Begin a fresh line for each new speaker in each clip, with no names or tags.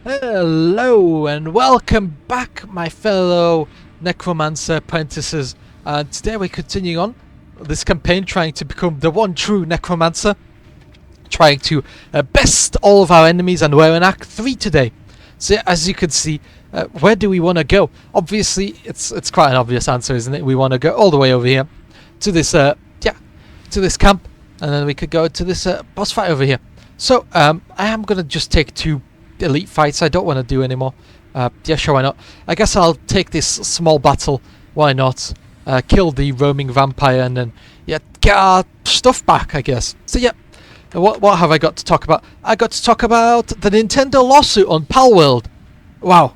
Hello and welcome back, my fellow Necromancer apprentices. And today we're continuing on this campaign, trying to become the one true Necromancer, trying to best all of our enemies, and we're in Act 3 today. So as you can see, where do we want to go? Obviously, it's quite an obvious answer, isn't it? We want to go all the way over here to this to this camp, and then we could go to this boss fight over here. So I am gonna just take two elite fights. I don't want to do anymore. Yeah, sure, why not? I guess I'll take this small battle. Why not? Kill the roaming vampire and then get our stuff back, I guess. So yeah, what have I got to talk about? I got to talk about the Nintendo lawsuit on Palworld. Wow,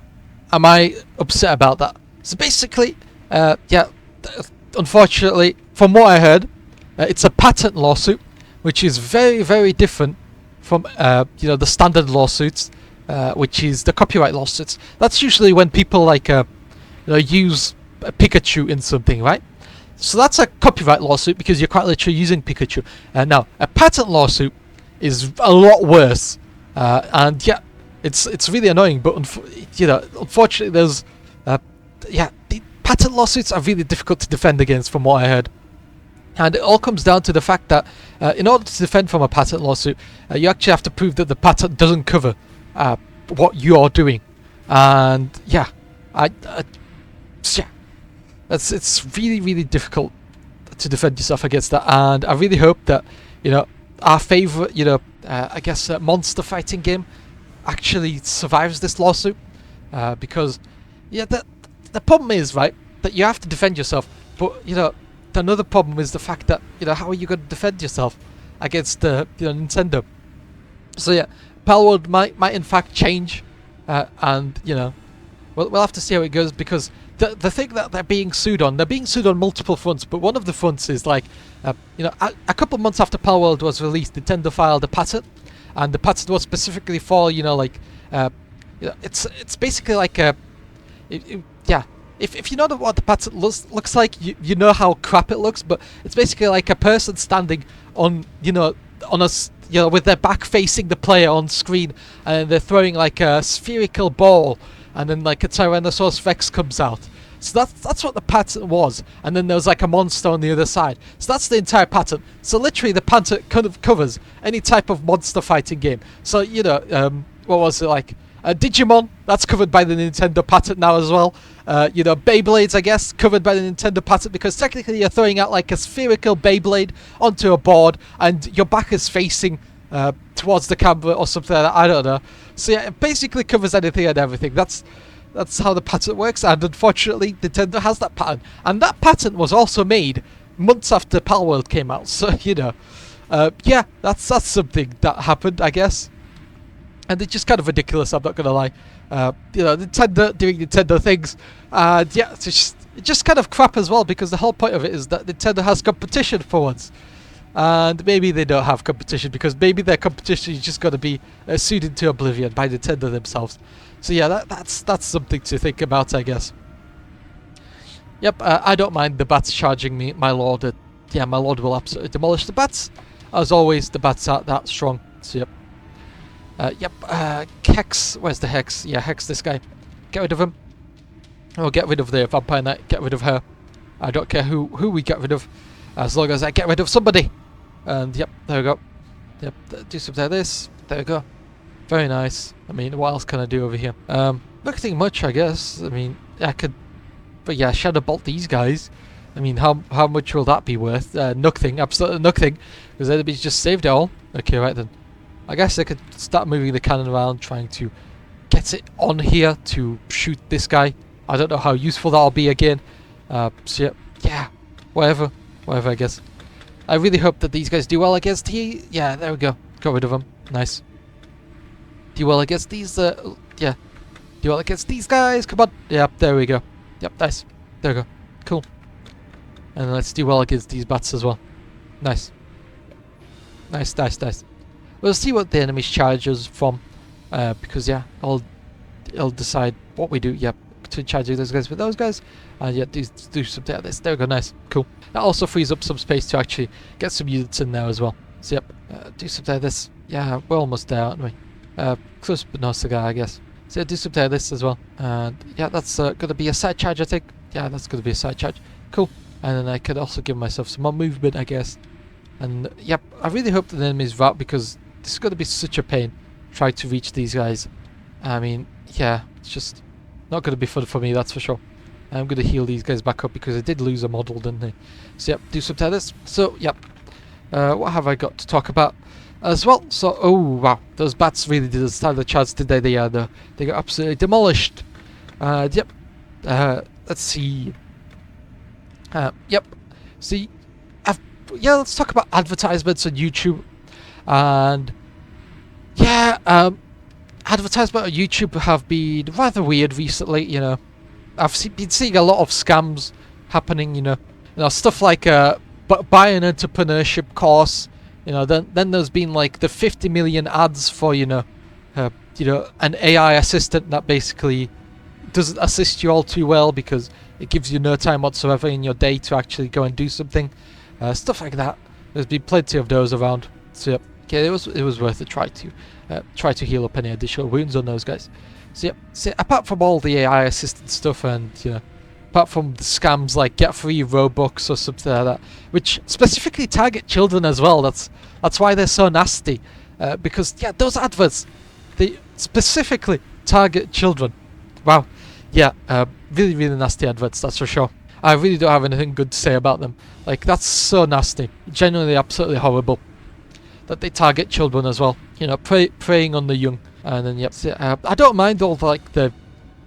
am I upset about that? So basically, unfortunately, from what I heard, it's a patent lawsuit, which is very, very different from the standard lawsuits, which is the copyright lawsuits. That's usually when people use a Pikachu in something, right? So that's a copyright lawsuit because you're quite literally using Pikachu. Now a patent lawsuit is a lot worse, and yeah, it's really annoying. But unfortunately, there's the patent lawsuits are really difficult to defend against, from what I heard. And it all comes down to the fact that in order to defend from a patent lawsuit, you actually have to prove that the patent doesn't cover what you're doing. And yeah, it's really, really difficult to defend yourself against that. And I really hope that our favorite monster fighting game actually survives this lawsuit, because the problem is, right, that you have to defend yourself, but another problem is the fact that how are you going to defend yourself against Nintendo? So yeah, Palworld might in fact change, and we'll have to see how it goes, because the thing that they're being sued on multiple fronts. But one of the fronts is a couple of months after Palworld was released, Nintendo filed a patent, and the patent was specifically for it's basically like a If you know what the patent looks like, you know how crap it looks, but it's basically like a person standing on with their back facing the player on screen, and they're throwing like a spherical ball, and then like a Tyrannosaurus Rex comes out. So that's what the patent was, and then there's like a monster on the other side. So that's the entire patent. So literally the patent kind of covers any type of monster fighting game. So what was it like? Digimon, that's covered by the Nintendo patent now as well. Beyblades, I guess, covered by the Nintendo patent, because technically you're throwing out like a spherical Beyblade onto a board and your back is facing towards the camera or something like that. I don't know. So yeah, it basically covers anything and everything. That's how the patent works, and unfortunately Nintendo has that patent. And that patent was also made months after Palworld came out. So that's something that happened, I guess. And it's just kind of ridiculous, I'm not gonna lie. Nintendo doing Nintendo things, and yeah, it's just kind of crap as well, because the whole point of it is that Nintendo has competition for once, and maybe they don't have competition, because maybe their competition is just gonna be sued into oblivion by Nintendo themselves. So yeah, that's something to think about, I guess. Yep, I don't mind the bats charging me, my lord. My lord will absolutely demolish the bats. As always, the bats aren't that strong. So yep. Hex, where's the Hex? Yeah, Hex, this guy. Get rid of him. Or get rid of the Vampire Knight, get rid of her. I don't care who we get rid of, as long as I get rid of somebody. And yep, there we go. Yep, do something like this. There we go. Very nice. I mean, what else can I do over here? Nothing much, I guess. I mean, I could, but yeah, Shadow Bolt these guys. I mean, how much will that be worth? Nothing, absolutely nothing, because enemies just saved it all. Okay, right then. I guess I could start moving the cannon around, trying to get it on here to shoot this guy. I don't know how useful that'll be again. So yeah, whatever, I guess. I really hope that these guys do well against he. Yeah, there we go. Got rid of them. Nice. Do well against these. Do well against these guys. Come on. Yep, there we go. Yep, nice. There we go. Cool. And let's do well against these bats as well. Nice. Nice. We'll see what the enemies charge us from, because yeah, I'll decide what we do. Yep, to charge those guys with those guys, and yeah, do something like this. There we go, nice, cool. That also frees up some space to actually get some units in there as well. So yep, do something like this. Yeah, we're almost there, aren't we? Close but no cigar, I guess. So I do subtile this as well. And yeah, that's going to be a side charge, I think. Yeah, that's going to be a side charge. Cool. And then I could also give myself some more movement, I guess. And yep, I really hope the enemies rout, because this is going to be such a pain trying to reach these guys. I mean, yeah, it's just not going to be fun for me, that's for sure. I'm going to heal these guys back up because I did lose a model, didn't I? So yep, do subtile this. So yep, what have I got to talk about as well? So, oh wow, those bats really did stand a chance, did they? They got absolutely demolished. Yep. Let's see. Yep. See, yeah, let's talk about advertisements on YouTube. And yeah, advertisements on YouTube have been rather weird recently. You know, I've been seeing a lot of scams happening. You know, stuff like buy an entrepreneurship course. You know, then there's been like the 50 million ads for you know, an AI assistant that basically doesn't assist you all too well because it gives you no time whatsoever in your day to actually go and do something. Stuff like that. There's been plenty of those around. So yep, okay, it was worth a try to heal up any additional wounds on those guys. So yep, so apart from all the AI assisted stuff and you know, apart from the scams like get free Robux or something like that, which specifically target children as well. That's why they're so nasty. Because yeah, those adverts, they specifically target children. Wow, yeah, really really nasty adverts, that's for sure. I really don't have anything good to say about them. Like, that's so nasty. Genuinely absolutely horrible. That they target children as well. You know, preying on the young. And then, yep, I don't mind all like the,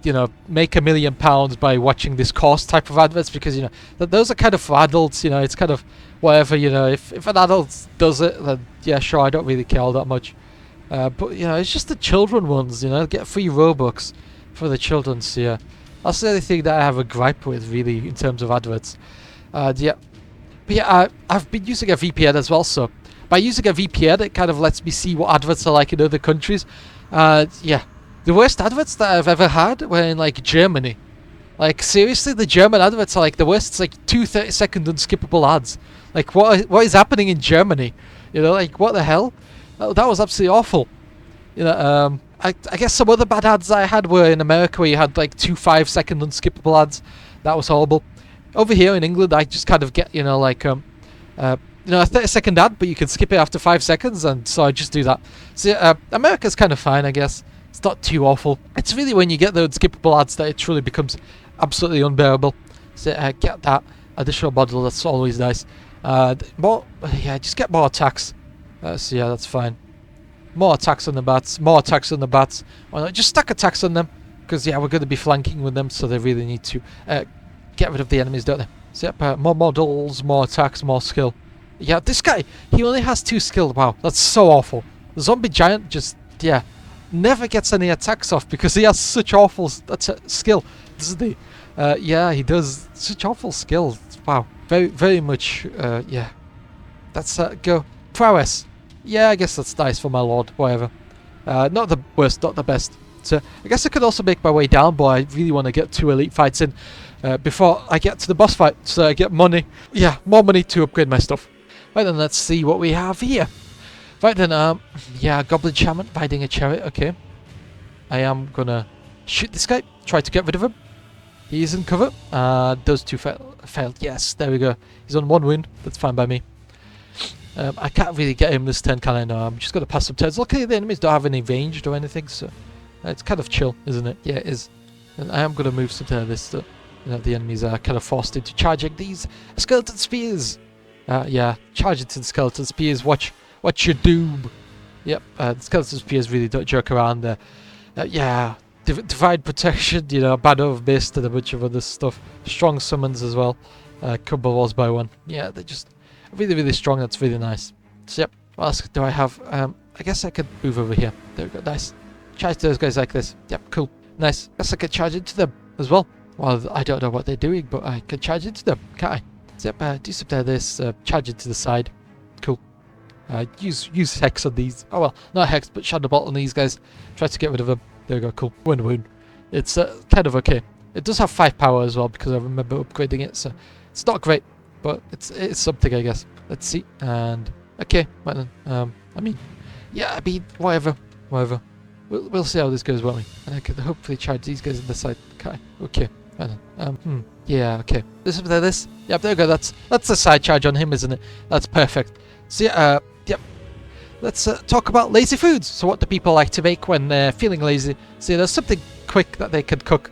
you know, make £1 million by watching this course type of adverts, because, you know, those are kind of for adults, you know, it's kind of whatever, you know, if an adult does it, then yeah, sure, I don't really care all that much. But, you know, it's just the children ones, you know, get free Robux for the children, so yeah. That's the only thing that I have a gripe with, really, in terms of adverts. Yeah. But yeah, I've been using a VPN as well, so by using a VPN, it kind of lets me see what adverts are like in other countries. Yeah. The worst adverts that I've ever had were in, like, Germany. Like, seriously, the German adverts are, like, the worst. It's, like, 2 30-second unskippable ads. Like, what is happening in Germany? You know, like, what the hell? That was absolutely awful. You know, I guess some other bad ads I had were in America, where you had like 2 5-second unskippable ads. That was horrible. Over here in England, I just kind of get, you know, like a 30-second ad, but you can skip it after 5 seconds, and so I just do that. So America's kind of fine, I guess. It's not too awful. It's really when you get the unskippable ads that it truly becomes absolutely unbearable. So get that additional model. That's always nice. Just get more attacks. So yeah, that's fine. More attacks on the bats. More attacks on the bats. Why not just stack attacks on them? Because yeah, we're going to be flanking with them, so they really need to get rid of the enemies, don't they? So yep, more models, more attacks, more skill. Yeah, this guy, he only has 2 skill. Wow, that's so awful. The zombie giant just, yeah, never gets any attacks off because he has such awful skill, doesn't he? Yeah, he does. Such awful skill. Wow, very, very much, yeah. That's go. Prowess. Yeah, I guess that's nice for my lord, whatever. Not the worst, not the best. So I guess I could also make my way down, but I really want to get 2 elite fights in before I get to the boss fight, so I get money. Yeah, more money to upgrade my stuff. Right then, let's see what we have here. Right then, yeah, Goblin Shaman riding a chariot, okay. I am gonna shoot this guy, try to get rid of him. He's in cover. Those 2 failed. Yes, there we go. He's on 1 wound, that's fine by me. I can't really get him this turn, can I? No, I'm just going to pass some turns. Luckily, the enemies don't have any ranged or anything, so it's kind of chill, isn't it? Yeah, it is. And I am going to move some to this, so you know, the enemies are kind of forced into charging these skeleton spears. Yeah, charge into the skeleton spears. Watch your doom. Yep, the skeleton spears really don't joke around there. Yeah, divine protection, you know, banner of mist and a bunch of other stuff. Strong summons as well. Combo walls by 1. Yeah, they're just really, really strong. That's really nice. So yep, what else do I have? I guess I could move over here. There we go, nice. Charge those guys like this. Yep, cool. Nice. Guess I could charge into them as well. Well, I don't know what they're doing, but I can charge into them, can't I? So yep, do something like this. Charge it to the side. Cool. Use Hex on these. Oh well, not Hex, but Shadow Bolt on these guys. Try to get rid of them. There we go, cool. Win wound. It's kind of okay. It does have 5 power as well, because I remember upgrading it, so it's not great. But it's something, I guess. Let's see. And okay, well then, I mean, yeah, I mean, whatever. We'll see how this goes, won't we? And I could hopefully charge these guys on the side. Okay. Yeah, okay. This. Yep, there we go. That's the side charge on him, isn't it? That's perfect. So yeah, yep. Let's talk about lazy foods. So what do people like to make when they're feeling lazy? So there's something quick that they can cook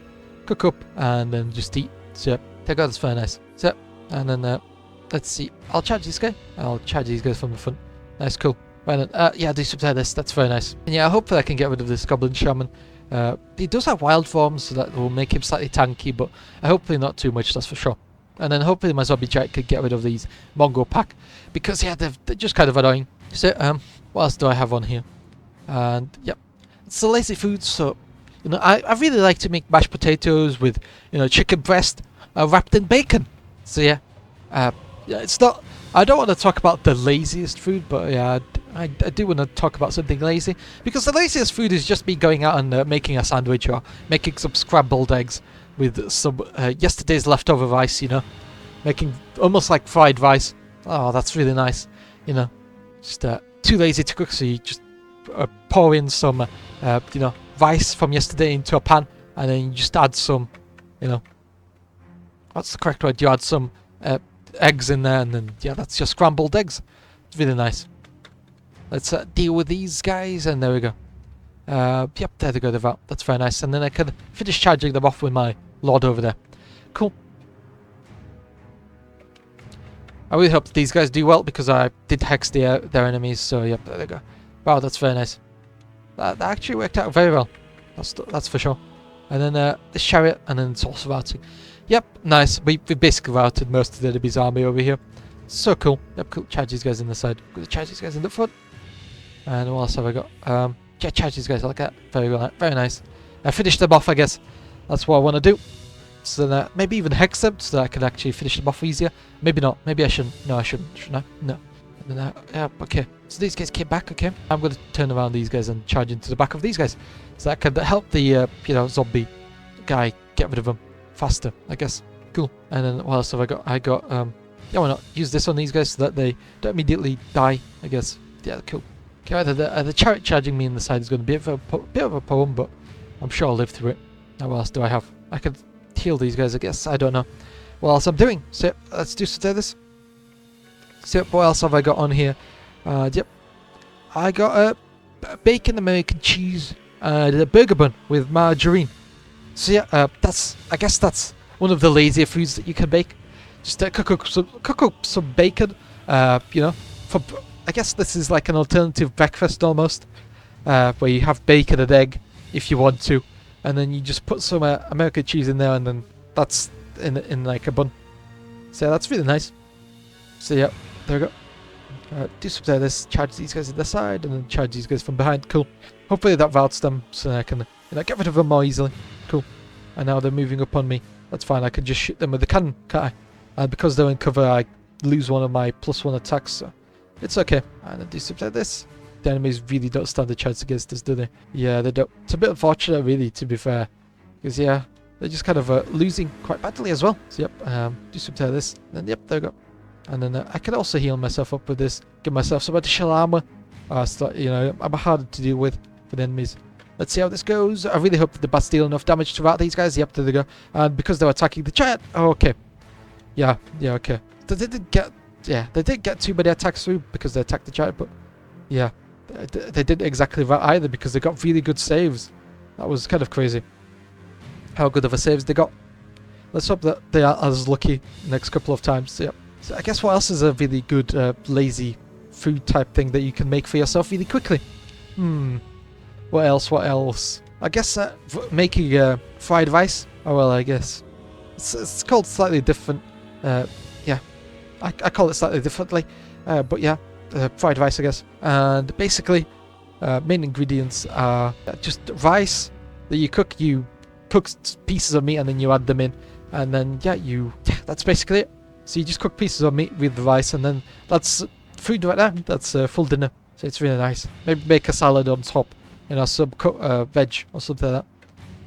up, and then just eat. So yeah, there we go. That's very nice. So and then let's see. I'll charge this guy. I'll charge these guys from the front. Nice, cool. Right then, yeah, do subside this. That's very nice. And yeah, hopefully I can get rid of this Goblin Shaman. He does have wild forms, so that will make him slightly tanky, but hopefully not too much, that's for sure. And then hopefully my Zombie Giant could get rid of these Mongo Pack, because yeah, they're just kind of annoying. So, what else do I have on here? And, yep, it's the lazy foods, so, you know, I really like to make mashed potatoes with, you know, chicken breast wrapped in bacon. So yeah, yeah, it's not, I don't want to talk about the laziest food, but yeah, I do want to talk about something lazy, because the laziest food is just me going out and making a sandwich or making some scrambled eggs with some yesterday's leftover rice, you know, making almost like fried rice. Oh, that's really nice, you know, just too lazy to cook, so you just pour in some, you know, rice from yesterday into a pan, and then you just add some, you know, what's the correct word? You add some eggs in there, and then yeah, that's your scrambled eggs. It's really nice. Let's deal with these guys, and there we go. Yep, there they go, they're out. That's very nice. And then I can finish charging them off with my Lord over there. Cool. I really hope these guys do well, because I did hex their enemies, so yep, there they go. Wow, that's very nice. That actually worked out very well. That's for sure. And then this chariot, and then it's also routing. Yep, nice. We basically routed most of the enemy's army over here. So cool. Yep, cool. Charge these guys in the side. Gonna charge these guys in the front. And what else have I got? Yeah, charge these guys like that. Very well, very nice. I finished them off, I guess. That's what I want to do. So that maybe even hex them, so that I can actually finish them off easier. Maybe not. Maybe I shouldn't. No, I shouldn't. Shouldn't I? No. And then, yeah, okay. So these guys came back, okay. I'm going to turn around these guys and charge into the back of these guys. So that can help the, you know, zombie guy get rid of them faster, I guess. Cool. And then what else have I got? Yeah, why not? Use this on these guys so that they don't immediately die, I guess. Yeah, cool. Okay, either the chariot charging me in the side is going to be a bit of a poem, but I'm sure I'll live through it. Now, what else do I have? I could heal these guys, I guess. I don't know what else I'm doing. So, let's do this. So, what else have I got on here? Yep. I got bacon, American cheese, a burger bun with margarine. So, yeah, I guess that's one of the lazier foods that you can bake. Just cook up some bacon, you know, I guess this is like an alternative breakfast almost, where you have bacon and egg if you want to, and then you just put some American cheese in there, and then that's in like a bun. So that's really nice. So yeah, there we go. Do something like this. Charge these guys in the side, and then charge these guys from behind. Cool. Hopefully that routes them, so I can, you know, get rid of them more easily. Cool. And now they're moving up on me. That's fine. I can just shoot them with the cannon, can't I? And because they're in cover, I lose one of my +1 attacks, so it's okay. And I do something like this. The enemies really don't stand a chance against us, do they? Yeah, they don't. It's a bit unfortunate, really, to be fair. Because, yeah, they're just kind of losing quite badly as well. So, yep, do something like this. And then, yep, there we go. And then I can also heal myself up with this. Give myself some additional armor. So, you know, I'm harder to deal with for the enemies. Let's see how this goes. I really hope that the bats deal enough damage to rout these guys. Yep, there they go. And because they're attacking the giant. Oh, okay. Yeah, okay. They didn't get too many attacks through because they attacked the giant, but yeah, they didn't exactly right either because they got really good saves. That was kind of crazy how good of a saves they got. Let's hope that they are as lucky next couple of times. So, yeah. So I guess what else is a really good lazy food type thing that you can make for yourself really quickly? What else? I guess making fried rice. Oh well, I guess it's called slightly different. Yeah, I call it slightly differently, but yeah, fried rice, I guess. And basically, main ingredients are just rice that you cook. You cook pieces of meat and then you add them in, and then yeah, that's basically it. So you just cook pieces of meat with the rice, and then that's food right there. That's full dinner. So it's really nice. Maybe make a salad on top, you know, some veg or something like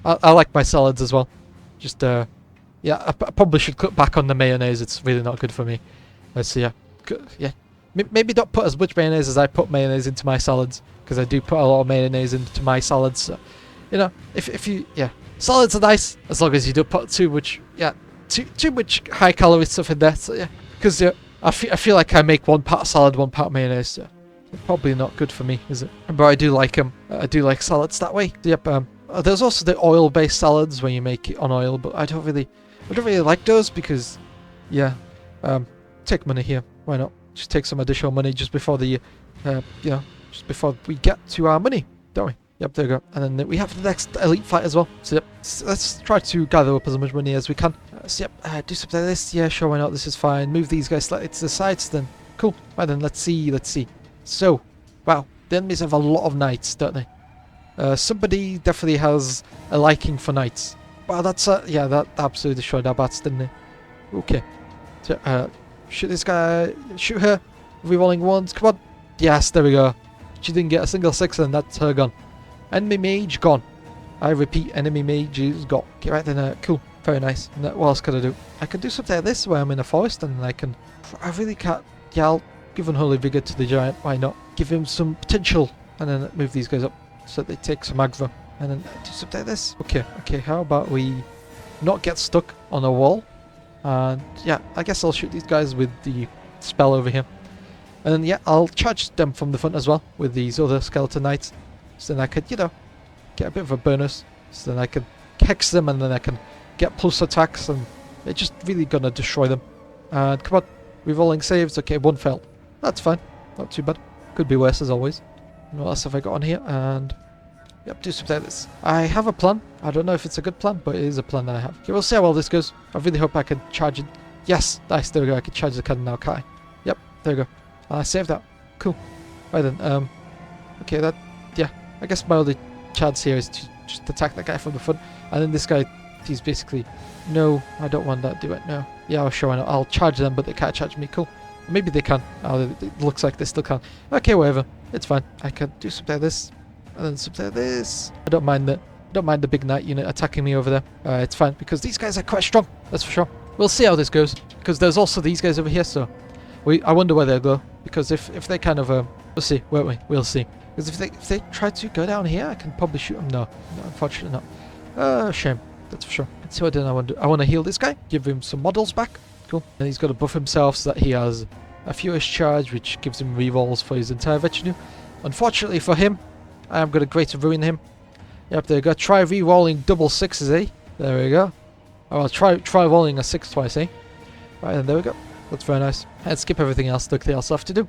that. I like my salads as well. Just yeah, I probably should cut back on the mayonnaise. It's really not good for me. So yeah, yeah. maybe don't put as much mayonnaise as I put mayonnaise into my salads, because I do put a lot of mayonnaise into my salads. So, you know, if you, yeah, salads are nice as long as you don't put too much, too much high calorie stuff in there. So yeah, because I feel like I make 1 part salad, 1 part mayonnaise. So it's probably not good for me, is it? But I do like them. I do like salads that way. Yep. There's also the oil-based salads where you make it on oil, but I don't really like those because, yeah, take money here. Why not? Just take some additional money just before the, just before we get to our money, don't we? Yep, there we go. And then we have the next elite fight as well. So yep, let's try to gather up as much money as we can. So yep, do something like this. Yeah, sure, why not? This is fine. Move these guys slightly to the sides then. Cool. Right then, let's see. So, wow, the enemies have a lot of knights, don't they? Somebody definitely has a liking for knights. Wow, that's yeah, that absolutely destroyed our bats, didn't it? Okay. So, shoot this guy. Shoot her. Rerolling ones. Come on. Yes, there we go. She didn't get a single 6 and that's her gone. Enemy mage gone. I repeat, enemy mage is gone. Okay, right then, cool. Very nice. And, what else could I do? I can do something like this where I'm in a forest and I really can't. Yeah, I'll give Unholy Vigor to the giant. Why not? Give him some potential and then move these guys up so that they take some aggro. And then do something like this. Okay, how about we not get stuck on a wall? And yeah, I guess I'll shoot these guys with the spell over here. And then yeah, I'll charge them from the front as well with these other skeleton knights. So then I could, get a bit of a bonus. So then I can hex them and then I can get plus attacks and they're just really gonna destroy them. And come on, rerolling saves. Okay, 1 failed. That's fine. Not too bad. Could be worse as always. And what else have I got on here? And yep, do something like this. I have a plan. I don't know if it's a good plan, but it is a plan that I have. Okay, we'll see how well this goes. I really hope I can charge it. Yes, nice. There we go. I can charge the cannon now, can't I? Yep, there we go. I saved that. Cool. Right then. Okay, yeah. I guess my only chance here is to just attack that guy from the front. And then this guy, he's basically, no, I don't want that. Do it. No. Yeah, I'll show. I'll charge them, but they can't charge me. Cool. Maybe they can. Oh, it looks like they still can. Okay, whatever. It's fine. I can do something like this. And then something like this. I don't mind the big knight unit attacking me over there. It's fine because these guys are quite strong. That's for sure. We'll see how this goes because there's also these guys over here. So I wonder where they'll go because if they kind of we'll see, won't we? We'll see. Because if they try to go down here, I can probably shoot them. No, unfortunately not. Shame. That's for sure. Let's see what I want to do. I want to heal this guy. Give him some models back. Cool. And he's got to buff himself so that he has a furious charge, which gives him rerolls for his entire retinue. Unfortunately for him, I am going to greater ruin him. Yep, there you go. Try re-rolling double 6s, eh? There we go. Oh, well, try rolling a 6 twice, eh? Right, and there we go. That's very nice. And skip everything else that they also have to do.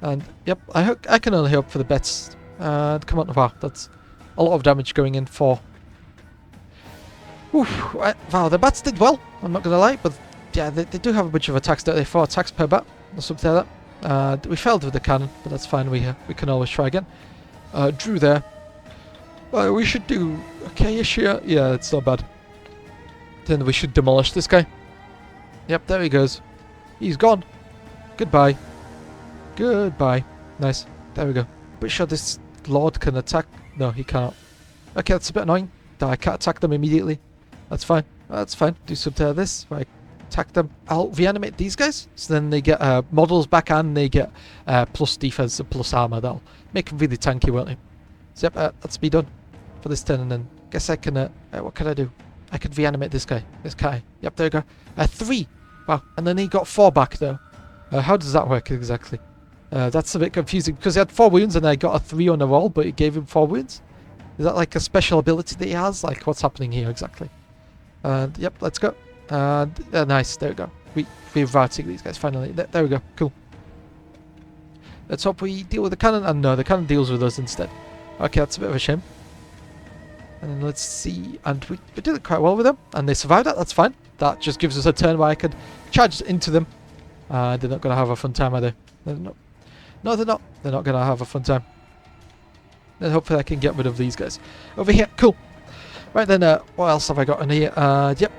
And, yep, I can only hope for the best. Come on, wow, that's a lot of damage going in for... Oof, wow, the bats did well, I'm not going to lie, but yeah, they do have a bunch of attacks, don't they? 4 attacks per bat, or something like that. We failed with the cannon, but that's fine, we can always try again. Drew there. We should do okay-ish here. Yeah, it's not bad. Then we should demolish this guy. Yep, there he goes. He's gone. Goodbye. Goodbye. Nice. There we go. Pretty sure this lord can attack. No, he can't. Okay, that's a bit annoying. I can't attack them immediately. That's fine. That's fine. Do something like this. Right. Attack them. I'll reanimate these guys. So then they get models back and they get plus defense and plus armor. That'll make them really tanky, won't they? So yep, that's me done for this turn. And then guess I can... what can I do? I can reanimate this guy. This guy. Yep, there you go. 3. Wow. And then he got 4 back though. How does that work exactly? That's a bit confusing because he had 4 wounds and I got a 3 on the roll, but it gave him 4 wounds. Is that like a special ability that he has? Like what's happening here exactly? And yep, let's go. And nice, there we go. We're routing these guys finally. There we go, cool. Let's hope we deal with the cannon. And no, the cannon deals with us instead. Okay, that's a bit of a shame. And then let's see. And we did it quite well with them. And they survived that, that's fine. That just gives us a turn where I could charge into them. They're not going to have a fun time, are they? They're not. No, they're not. They're not going to have a fun time. Then hopefully I can get rid of these guys. Over here, cool. Right then, what else have I got in here? Yep.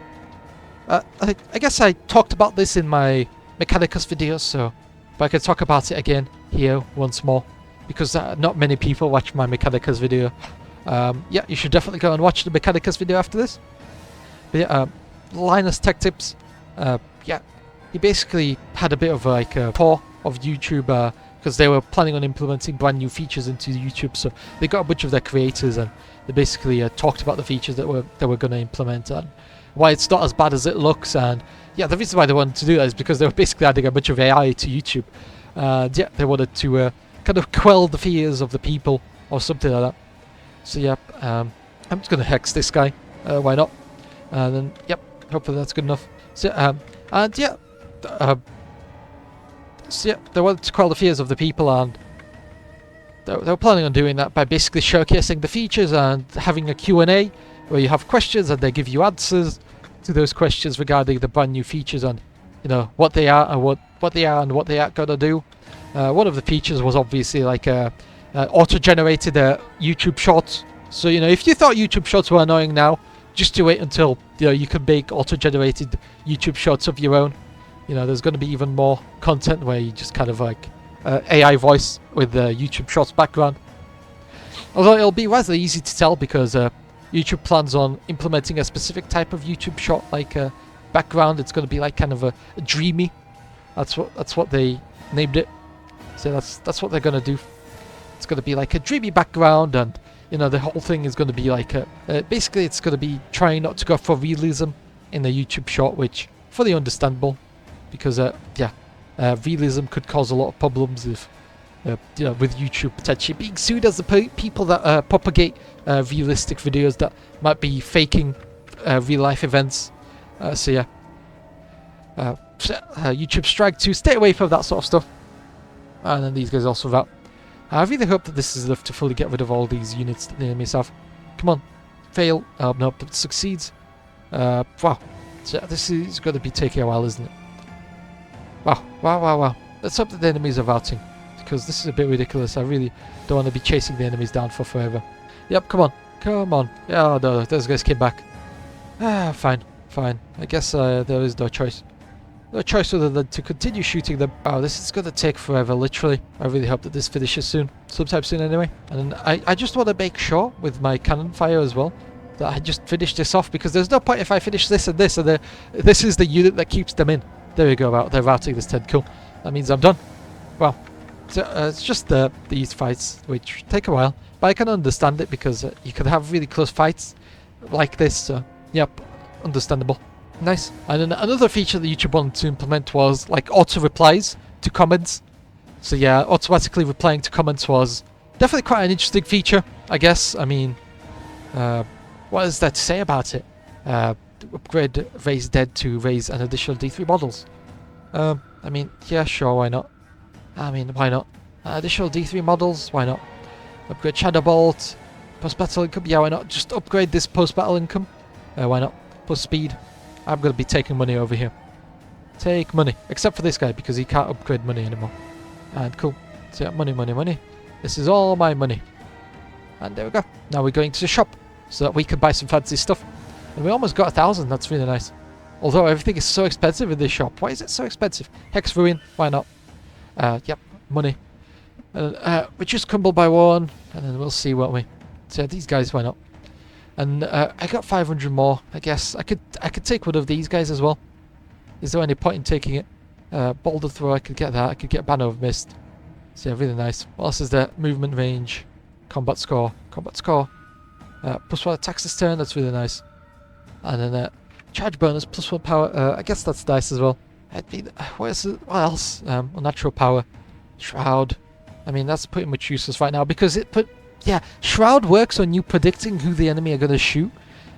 I guess I talked about this in my Mechanicus video, so... But I can talk about it again here once more. Because not many people watch my Mechanicus video. Yeah, you should definitely go and watch the Mechanicus video after this. But yeah, Linus Tech Tips. Yeah, he basically had a bit of like a poor of YouTube, because they were planning on implementing brand new features into YouTube. So they got a bunch of their creators and they basically talked about the features that they were going to implement and why it's not as bad as it looks. And yeah, the reason why they wanted to do that is because they were basically adding a bunch of AI to YouTube. Yeah, they wanted to kind of quell the fears of the people or something like that. So yep, I'm just going to hex this guy. Why not? And then yep, hopefully that's good enough. So and yeah, so yeah, they wanted to quell the fears of the people, and they were planning on doing that by basically showcasing the features and having a Q&A where you have questions and they give you answers to those questions regarding the brand new features and what they are and what they are and what they are gonna do. One of the features was obviously like auto-generated YouTube shorts. So if you thought YouTube shorts were annoying now, just to wait until you can make auto-generated YouTube shorts of your own. There's going to be even more content where you just kind of like AI voice with the YouTube Shorts background. Although it'll be rather easy to tell because YouTube plans on implementing a specific type of YouTube Short like background. It's going to be like kind of a dreamy. That's what they named it. So that's what they're going to do. It's going to be like a dreamy background, and the whole thing is going to be like basically it's going to be trying not to go for realism in the YouTube Short, which fully understandable. Because realism could cause a lot of problems if with YouTube potentially being sued as the people that propagate realistic videos that might be faking real life events. So yeah, YouTube strike to stay away from that sort of stuff. And then these guys also that. I really hope that this is enough to fully get rid of all these units that the enemies have. Come on, fail. No, it succeeds. Wow, so this is going to be taking a while, isn't it? Wow. Let's hope that the enemies are routing, because this is a bit ridiculous. I really don't want to be chasing the enemies down for forever. Yep, come on. Yeah, no, those guys came back. Fine. I guess there is no choice. No choice other than to continue shooting them. Wow, this is going to take forever, literally. I really hope that this finishes soon. Sometime soon anyway. And I just want to make sure, with my cannon fire as well, that I just finish this off, because there's no point if I finish this and this, and this is the unit that keeps them in. There we go, they're routing this 10 cool. That means I'm done. Well, so, it's just these fights, which take a while. But I can understand it, because you can have really close fights like this. So, yep, understandable. Nice. And then another feature that YouTube wanted to implement was like auto-replies to comments. So yeah, automatically replying to comments was definitely quite an interesting feature, I guess. I mean, what is there to say about it? Upgrade raise dead to raise an additional D3 models. I mean, yeah, sure, why not? I mean, why not? Additional D3 models, why not? Upgrade Shadow Bolt, post-battle income, yeah, why not? Just upgrade this post-battle income, why not? Plus speed. I'm going to be taking money over here. Take money, except for this guy, because he can't upgrade money anymore. And cool. So yeah, money. This is all my money. And there we go. Now we're going to the shop, so that we can buy some fancy stuff. And we almost got 1,000, that's really nice. Although everything is so expensive in this shop. Why is it so expensive? Hex Ruin, why not? Yep, money. We just crumble by 1, and then we'll see what we... So these guys, why not? And I got 500 more, I guess. I could take one of these guys as well. Is there any point in taking it? Boulder Throw, I could get that. I could get Banner of Mist. So yeah, really nice. What else is there? Movement range, combat score. Plus 1 attacks this turn, that's really nice. And then charge bonus, plus 1 power. I guess that's nice as well. What else? Unnatural power. Shroud. I mean, that's pretty much useless right now because Shroud works on you predicting who the enemy are going to shoot.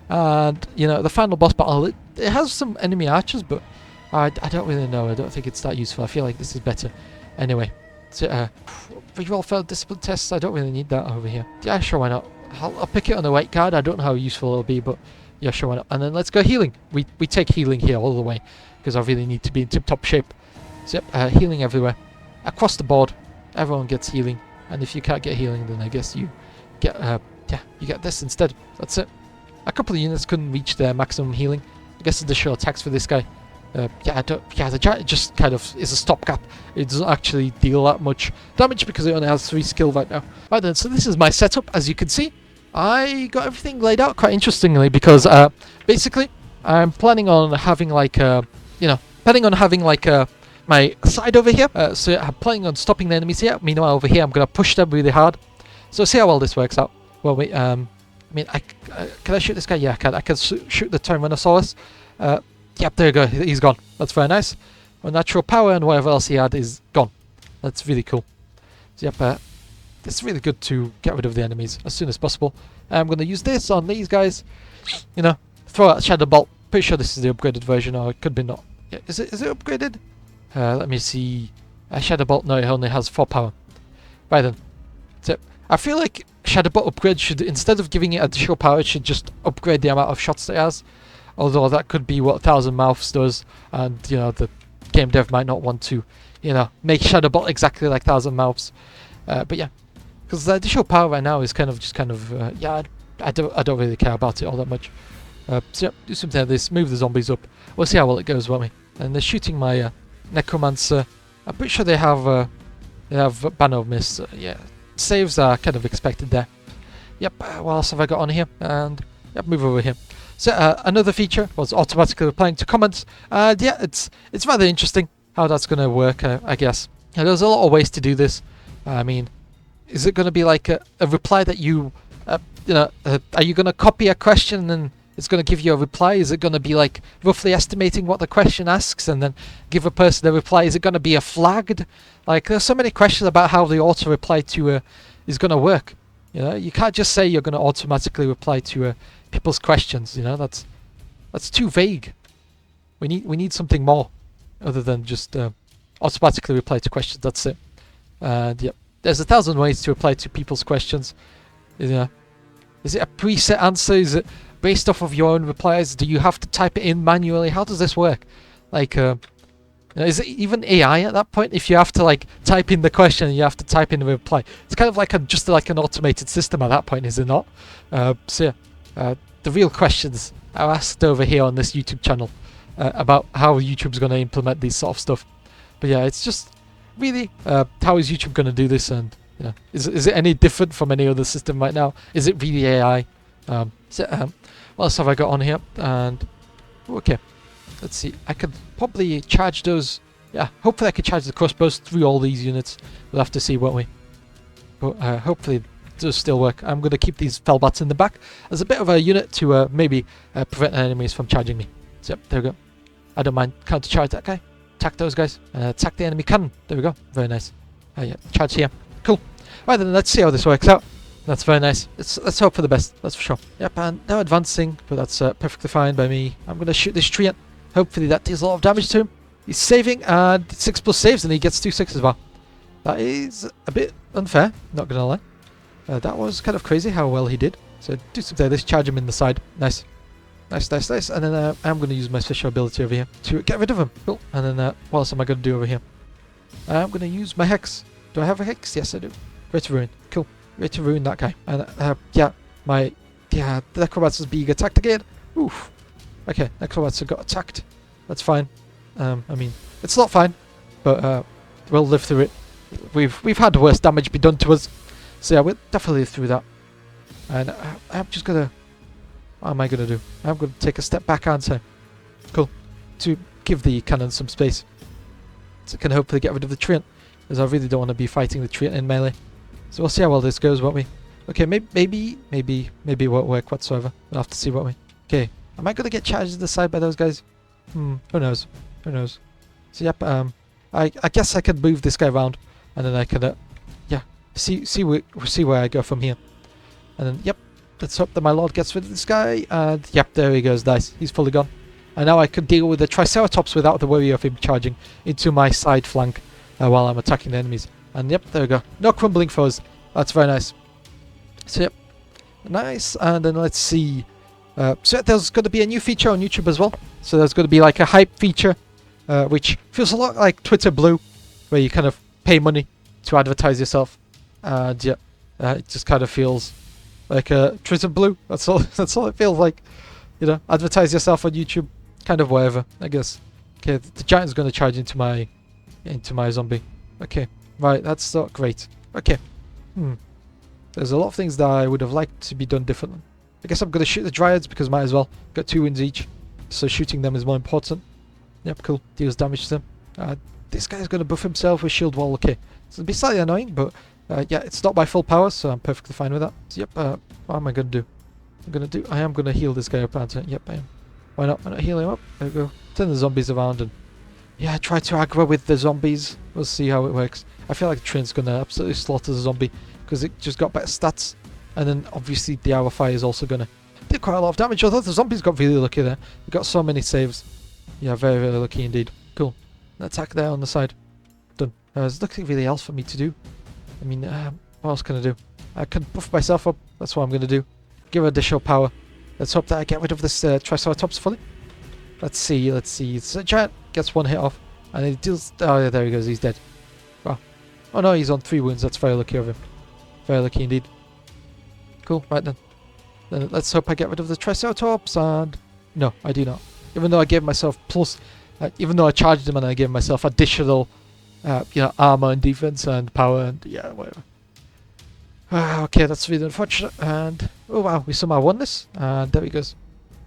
And, the final boss battle, it has some enemy archers, but I don't really know. I don't think it's that useful. I feel like this is better. Anyway, so, reroll failed discipline tests. I don't really need that over here. Yeah, sure, why not? I'll pick it on the white card. I don't know how useful it'll be, but yeah, sure, why not? And then let's go healing. We take healing here all the way because I really need to be in tip-top shape. So yep, healing everywhere. Across the board, everyone gets healing. And if you can't get healing, then I guess you get you get this instead. That's it. A couple of units couldn't reach their maximum healing. I guess additional attacks for this guy. The giant just kind of is a stopgap. It doesn't actually deal that much damage because it only has 3 skill right now. Right then, so this is my setup. As you can see, I got everything laid out quite interestingly because basically I'm planning on having like my side over here. So yeah, I'm planning on stopping the enemies here. Meanwhile, over here, I'm going to push them really hard. So see how well this works out. Well, wait, I mean, can I shoot this guy? Yeah, I can. I can shoot the Tyrannosaurus. Yep, there you go. He's gone. That's very nice. Our natural power and whatever else he had is gone. That's really cool. So yep, it's really good to get rid of the enemies as soon as possible. I'm going to use this on these guys. You know, throw out a Shadow Bolt. Pretty sure this is the upgraded version, or it could be not. Yeah, is it upgraded? Let me see. Shadow Bolt, no, it only has 4 power. Right then. So I feel like Shadow Bolt upgrade should, instead of giving it additional power, it should just upgrade the amount of shots it has. Although that could be what 1000 Mouths does, and you know the game dev might not want to, you know, make Shadow Bolt exactly like 1000 Mouths. But yeah, because the additional power right now is kind of yeah, I don't really care about it all that much. So yeah, do something like this, move the zombies up. We'll see how well it goes, won't we? And they're shooting my Necromancer. I'm pretty sure they have Banner of Mist. Yeah, saves are kind of expected there. Yep. What else have I got on here? And yep, move over here. So another feature was automatically replying to comments. And yeah, it's rather interesting how that's going to work. I guess. And there's a lot of ways to do this. I mean, is it going to be like a reply that you know, are you going to copy a question and it's going to give you a reply? Is it going to be like roughly estimating what the question asks and then give a person a reply? Is it going to be a flagged? Like, there's so many questions about how the auto reply to is going to work. You know, you can't just say you're going to automatically reply to people's questions. You know, that's too vague. We need something more other than just automatically reply to questions. That's it. And yeah, there's 1,000 ways to reply to people's questions. Yeah. Is it a preset answer? Is it based off of your own replies? Do you have to type it in manually? How does this work? Like, is it even AI at that point? If you have to like type in the question and you have to type in the reply, it's kind of like just like an automated system at that point, is it not? So yeah, the real questions are asked over here on this YouTube channel about how YouTube's going to implement these sort of stuff. But yeah, it's just really how is YouTube going to do this, and you know, is it any different from any other system right now? Is it really AI? What else have I got on here? And okay, let's see. I could probably charge those. Yeah, hopefully I could charge the crossbows through all these units. We'll have to see, won't we? But hopefully it does still work. I'm going to keep these Felbats in the back as a bit of a unit to maybe prevent enemies from charging me. So yep, there we go. I don't mind counter charge that guy. Attack those guys. Attack the enemy cannon. There we go. Very nice. Yeah, charge here. Cool. Right then, let's see how this works out. That's very nice. Let's hope for the best. That's for sure. Yep, and now advancing, but that's perfectly fine by me. I'm going to shoot this treant. Hopefully that deals a lot of damage to him. He's saving, and 6+ saves, and he gets 2 6 as well. That is a bit unfair, not going to lie. That was kind of crazy how well he did. So do something like this, charge him in the side. Nice. Nice, nice, nice. And then I'm going to use my special ability over here to get rid of him. Cool. And then what else am I going to do over here? I'm going to use my Hex. Do I have a Hex? Yes, I do. Greater Ruin. Cool. Greater Ruin that guy. And yeah, the Necromancer's being attacked again. Oof. Okay, Necromancer got attacked. That's fine. I mean, it's not fine, but we'll live through it. We've had worse damage be done to us. So yeah, we'll definitely live through that. And I'm just going to... What am I going to do? I'm going to take a step back, aren't I? Cool. To give the cannon some space. So I can hopefully get rid of the treant. Because I really don't want to be fighting the treant in melee. So we'll see how well this goes, won't we? Okay, maybe it won't work whatsoever. We'll have to see, won't we? Okay. Am I going to get charged to the side by those guys? Who knows? Who knows? So yep, I guess I could move this guy around. And then I can, yeah, see where I go from here. And then, yep. Let's hope that my lord gets rid of this guy. And yep, there he goes. Nice. He's fully gone. And now I can deal with the Triceratops without the worry of him charging into my side flank while I'm attacking the enemies. And yep, there we go. No crumbling foes. That's very nice. So yep, nice. And then let's see. So there's going to be a new feature on YouTube as well. So there's going to be like a hype feature, which feels a lot like Twitter Blue, where you kind of pay money to advertise yourself. And yeah, it just kind of feels like Twitter Blue. That's all. That's all it feels like. You know, advertise yourself on YouTube, kind of whatever, I guess. Okay, the giant's going to charge into my zombie. Okay, right, that's not great. Okay, there's a lot of things that I would have liked to be done differently. I guess I'm going to shoot the dryads because might as well. Got 2 wounds each, so shooting them is more important. Yep, cool. Deals damage to them. this guy's going to buff himself with shield wall. Okay, so it'll be slightly annoying, but yeah, it's not by full power, so I'm perfectly fine with that. So, yep, what am I going to do? I am going to heal this guy up, aren't I? Yep, I am. Why not? Why not heal him up? There we go. Turn the zombies around and yeah, try to aggro with the zombies. We'll see how it works. I feel like the train's going to absolutely slaughter the zombie because it just got better stats. And then obviously the hour fire is also going to do quite a lot of damage. Although the zombies got really lucky there. They got so many saves. Yeah, very, very lucky indeed. Cool. An attack there on the side. Done. There's nothing really else for me to do. I mean, what else can I do? I can buff myself up. That's what I'm going to do. Give her additional power. Let's hope that I get rid of this Triceratops fully. Let's see. It's a giant. Gets one hit off. And he deals... Oh, yeah, there he goes. He's dead. Wow. Oh, no, he's on 3 wounds. That's very lucky of him. Very lucky indeed. Cool. Right then. Then let's hope I get rid of the Triceratops. And... No, I do not. Even though I gave myself plus... even though I charged him and I gave myself additional... armor and defense and power and... Yeah, whatever. Okay, that's really unfortunate. And... Oh, wow. We somehow won this. And there he goes.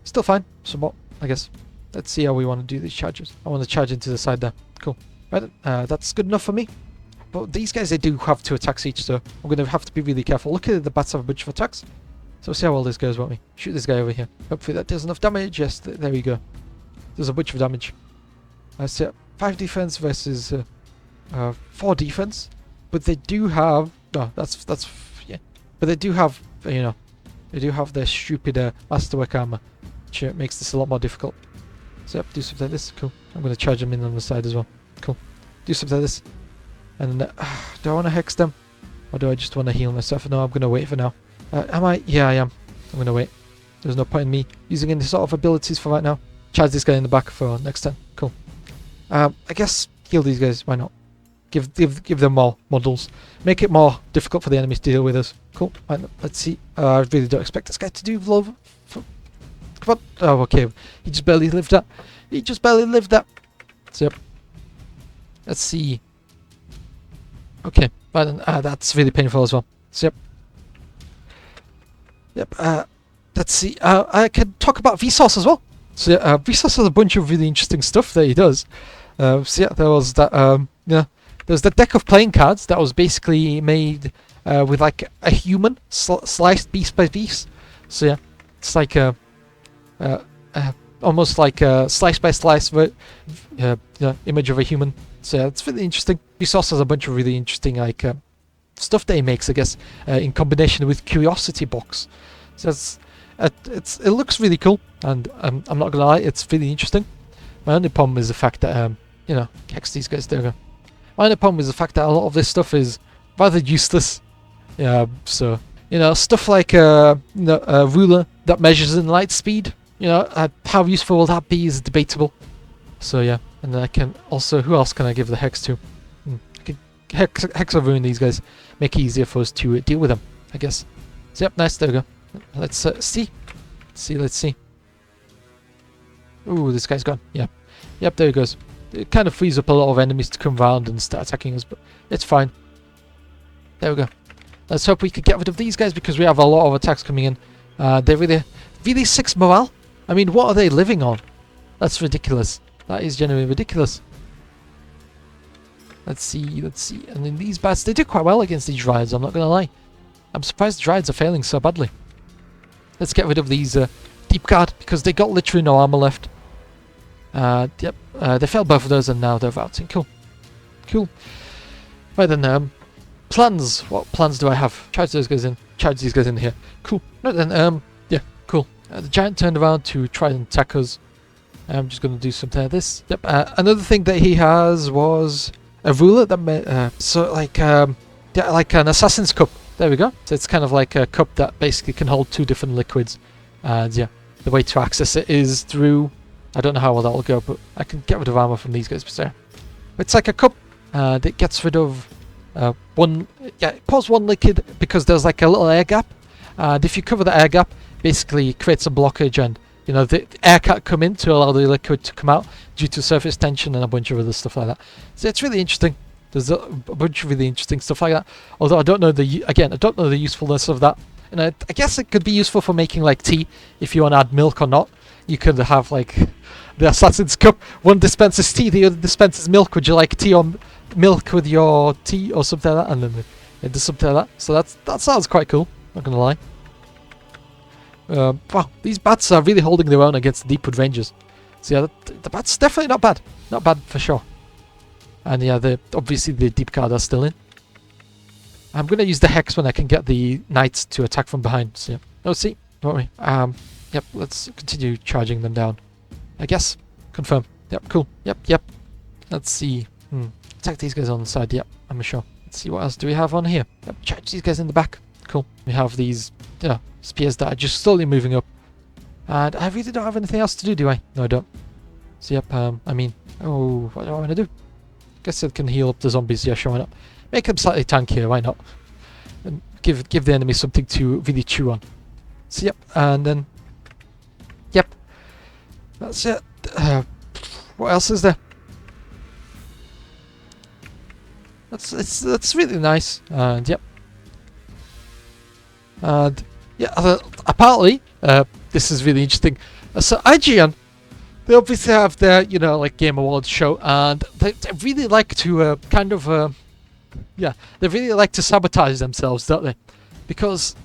Still fine. Somewhat, I guess. Let's see how we want to do these charges. I want to charge into the side there. Cool. Right, that's good enough for me. But these guys, they do have 2 attacks each, so I'm going to have to be really careful. Look at the bats have a bunch of attacks. So we'll see how well this goes, won't we? Shoot this guy over here. Hopefully that does enough damage. Yes, there we go. There's a bunch of damage. So 5 defense versus 4 defense. But they do have... No, that's yeah. But they do have, they do have their stupid masterwork armor. Which makes this a lot more difficult. So yep, do something like this. Cool. I'm going to charge them in on the side as well. Cool. Do something like this. And do I want to hex them? Or do I just want to heal myself? No, I'm going to wait for now. Am I? Yeah, I am. I'm going to wait. There's no point in me using any sort of abilities for right now. Charge this guy in the back for next time. Cool. I guess heal these guys. Why not? Give them more models. Make it more difficult for the enemies to deal with us. Cool. Right, let's see. I really don't expect this guy to do low. Come on. Oh, okay. He just barely lived that. So, yep. Let's see. Okay. Right then. That's really painful as well. So, yep. Let's see. I can talk about Vsauce as well. So, yeah, Vsauce has a bunch of really interesting stuff that he does. So, yeah, there was that, there's the deck of playing cards that was basically made with, like, a human sliced piece by piece. So, yeah, it's like almost like a slice by slice image of a human. So yeah, it's really interesting. Vsauce has a bunch of really interesting like stuff that he makes, I guess, in combination with Curiosity Box. So it looks really cool, and I'm not gonna lie, it's really interesting. My only problem is the fact that hex these guys. There we go. My only problem is the fact that a lot of this stuff is rather useless. Yeah, so stuff like a ruler that measures in light speed. How useful will that be is debatable. So yeah, and then I can also... Who else can I give the hex to? I can hex over in these guys. Make it easier for us to deal with them, I guess. So yep, nice, there we go. Let's see. Let's see. Ooh, this guy's gone. Yeah. Yep, there he goes. It kind of frees up a lot of enemies to come round and start attacking us, but it's fine. There we go. Let's hope we can get rid of these guys because we have a lot of attacks coming in. They're really 6 morale. I mean, what are they living on? That's ridiculous. That is genuinely ridiculous. Let's see. And then these bats, they do quite well against these Dryades, I'm not going to lie. I'm surprised the Dryades are failing so badly. Let's get rid of these Deep Guard, because they got literally no armor left. Yep, they failed both of those and now they're routing. Cool. Right then, plans. What plans do I have? Charge those guys in. Charge these guys in here. Cool. Right then, yeah, cool. The giant turned around to try and attack us. I'm just going to do something like this. Yep. Another thing that he has was a ruler that made, like an assassin's cup. There we go. So it's kind of like a cup that basically can hold 2 different liquids. And yeah, the way to access it is through... I don't know how well that will go, but I can get rid of armor from these guys. But yeah, it's like a cup that gets rid of one... Yeah, it pours 1 liquid because there's like a little air gap. And if you cover the air gap, basically it creates a blockage, and the air can't come in to allow the liquid to come out due to surface tension and a bunch of other stuff like that. So it's really interesting. There's a bunch of really interesting stuff like that. Although I don't know the usefulness of that. And I guess it could be useful for making like tea if you want to add milk or not. you could have like the Assassin's Cup. One dispenses tea, the other dispenses milk. Would you like tea or milk with your tea or something like that? And then it does something like that. So that sounds quite cool. Not gonna lie. Wow, these bats are really holding their own against the Deepwood Rangers. So yeah, the bats definitely not bad. Not bad for sure. And yeah, obviously the deep guard are still in. I'm gonna use the hex when I can get the knights to attack from behind. So yeah. Oh, see, don't worry. Yep. Let's continue charging them down. I guess. Confirm. Yep. Cool. Yep. Let's see. Attack these guys on the side. Yep. I'm sure. Let's see what else do we have on here. Yep. Charge these guys in the back. Cool. We have these spears that are just slowly moving up. And I really don't have anything else to do I? No, I don't. So yep. I mean, what do I want to do? Guess I can heal up the zombies. Yeah, sure, why not? Make them slightly tankier. Why not? And give the enemy something to really chew on. So yep, and then yep, that's it. What else is there? That's really nice. And yep, and yeah. Apparently, this is really interesting. So IGN, they obviously have their like Game Awards show, and they really like to they really like to sabotage themselves, don't they? Because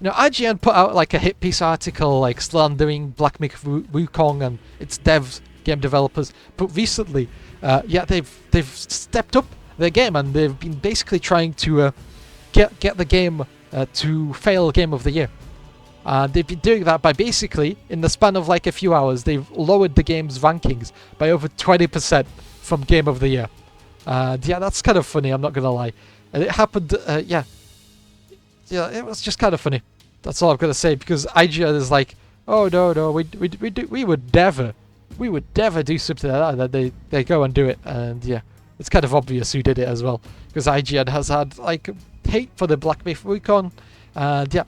IGN put out like a hit piece article like slandering Black Myth Wukong and its devs, game developers. But recently, they've stepped up their game, and they've been basically trying to get the game to fail Game of the Year. They've been doing that by basically, in the span of like a few hours, they've lowered the game's rankings by over 20% from Game of the Year. Yeah, that's kind of funny, I'm not gonna lie. And it happened, it was just kind of funny. That's all I'm gonna say, because IGN is like, oh no, we would never do something like that. And they go and do it, and yeah, it's kind of obvious who did it as well, because IGN has had like hate for the Black Myth Wukong, and yeah.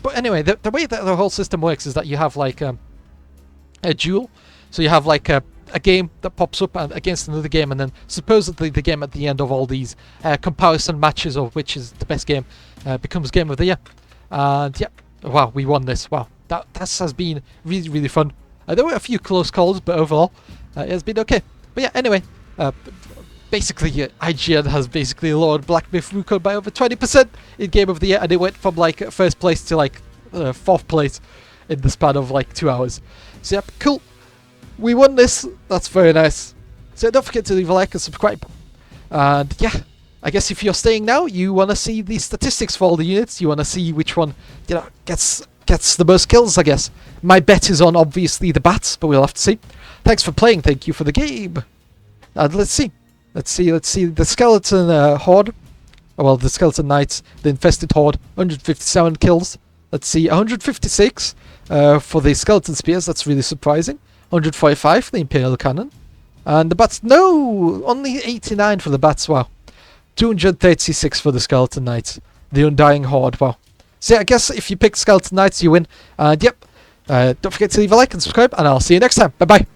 But anyway, the way that the whole system works is that you have like a duel. So you have like a game that pops up against another game, and then supposedly the game at the end of all these comparison matches of which is the best game becomes Game of the Year. And yeah, wow, we won this. Wow, that has been really fun. There were a few close calls, but overall it has been okay. But yeah, anyway, basically IGN has basically lowered Black Myth Wukong by over 20% in Game of the Year, and it went from like first place to like 4th place in the span of like 2 hours. So yeah, cool. We won this. That's very nice. So don't forget to leave a like and subscribe. And yeah, I guess if you're staying now, you want to see the statistics for all the units. You want to see which one gets the most kills, I guess. My bet is on obviously the bats, but we'll have to see. Thanks for playing. Thank you for the game. And let's see. Let's see the skeleton horde. Well, the skeleton knights, the infested horde, 157 kills. Let's see, 156 for the skeleton spears. That's really surprising. 145 for the imperial cannon. And the bats, no, only 89 for the bats. Wow. 236 for the skeleton knights. The undying horde. Wow. So yeah, I guess if you pick skeleton knights, you win. And yep, don't forget to leave a like and subscribe, and I'll see you next time. Bye bye.